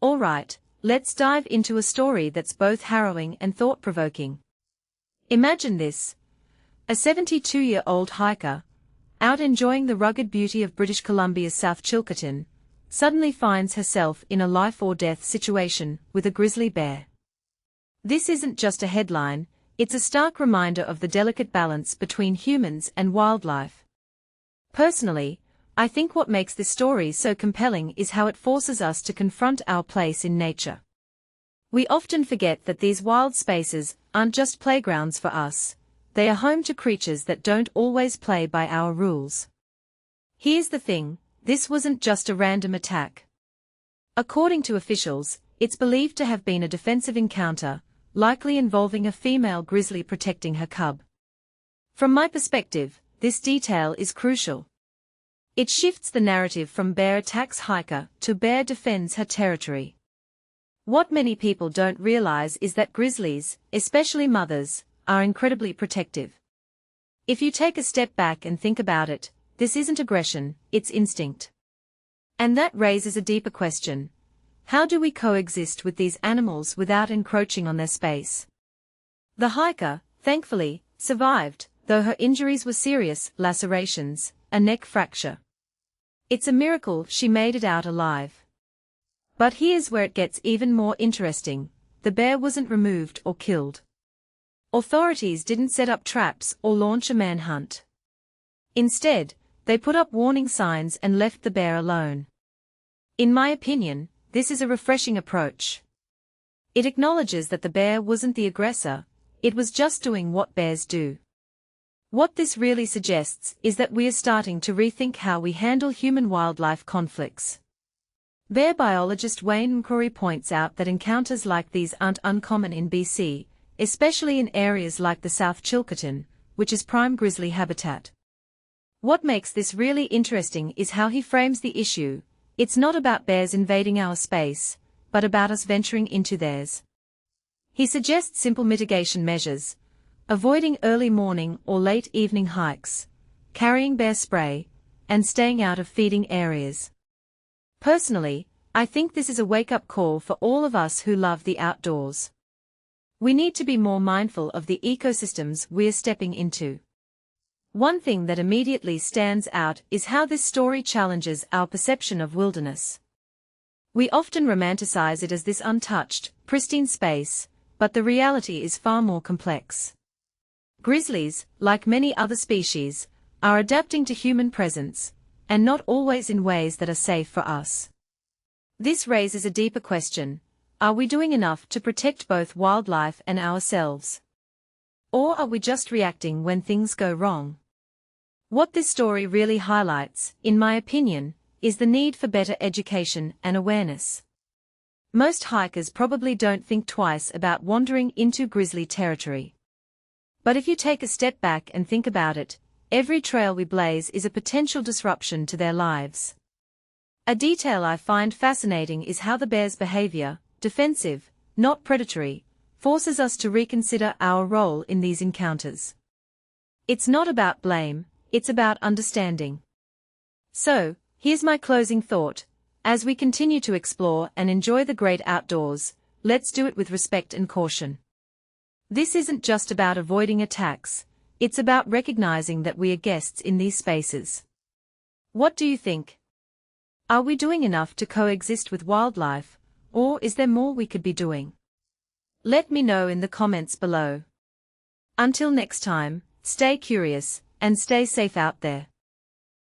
Alright, let's dive into a story that's both harrowing and thought-provoking. Imagine this. A 72-year-old hiker, out enjoying the rugged beauty of British Columbia's South Chilcotin, suddenly finds herself in a life-or-death situation with a grizzly bear. This isn't just a headline, it's a stark reminder of the delicate balance between humans and wildlife. Personally, I think what makes this story so compelling is how it forces us to confront our place in nature. We often forget that these wild spaces aren't just playgrounds for us, they are home to creatures that don't always play by our rules. Here's the thing, this wasn't just a random attack. According to officials, it's believed to have been a defensive encounter, likely involving a female grizzly protecting her cub. From my perspective, this detail is crucial. It shifts the narrative from bear attacks hiker to bear defends her territory. What many people don't realize is that grizzlies, especially mothers, are incredibly protective. If you take a step back and think about it, this isn't aggression, it's instinct. And that raises a deeper question. How do we coexist with these animals without encroaching on their space? The hiker, thankfully, survived, though her injuries were serious: lacerations, a neck fracture. It's a miracle she made it out alive. But here's where it gets even more interesting. The bear wasn't removed or killed. Authorities didn't set up traps or launch a manhunt. Instead, they put up warning signs and left the bear alone. In my opinion, this is a refreshing approach. It acknowledges that the bear wasn't the aggressor, it was just doing what bears do. What this really suggests is that we are starting to rethink how we handle human-wildlife conflicts. Bear biologist Wayne McCrory points out that encounters like these aren't uncommon in BC, especially in areas like the South Chilcotin, which is prime grizzly habitat. What makes this really interesting is how he frames the issue. It's not about bears invading our space, but about us venturing into theirs. He suggests simple mitigation measures: avoiding early morning or late evening hikes, carrying bear spray, and staying out of feeding areas. Personally, I think this is a wake-up call for all of us who love the outdoors. We need to be more mindful of the ecosystems we are stepping into. One thing that immediately stands out is how this story challenges our perception of wilderness. We often romanticize it as this untouched, pristine space, but the reality is far more complex. Grizzlies, like many other species, are adapting to human presence, and not always in ways that are safe for us. This raises a deeper question: are we doing enough to protect both wildlife and ourselves? Or are we just reacting when things go wrong? What this story really highlights, in my opinion, is the need for better education and awareness. Most hikers probably don't think twice about wandering into grizzly territory. But if you take a step back and think about it, every trail we blaze is a potential disruption to their lives. A detail I find fascinating is how the bear's behavior, defensive, not predatory, forces us to reconsider our role in these encounters. It's not about blame, it's about understanding. So, here's my closing thought. As we continue to explore and enjoy the great outdoors, let's do it with respect and caution. This isn't just about avoiding attacks, it's about recognizing that we are guests in these spaces. What do you think? Are we doing enough to coexist with wildlife, or is there more we could be doing? Let me know in the comments below. Until next time, stay curious, and stay safe out there.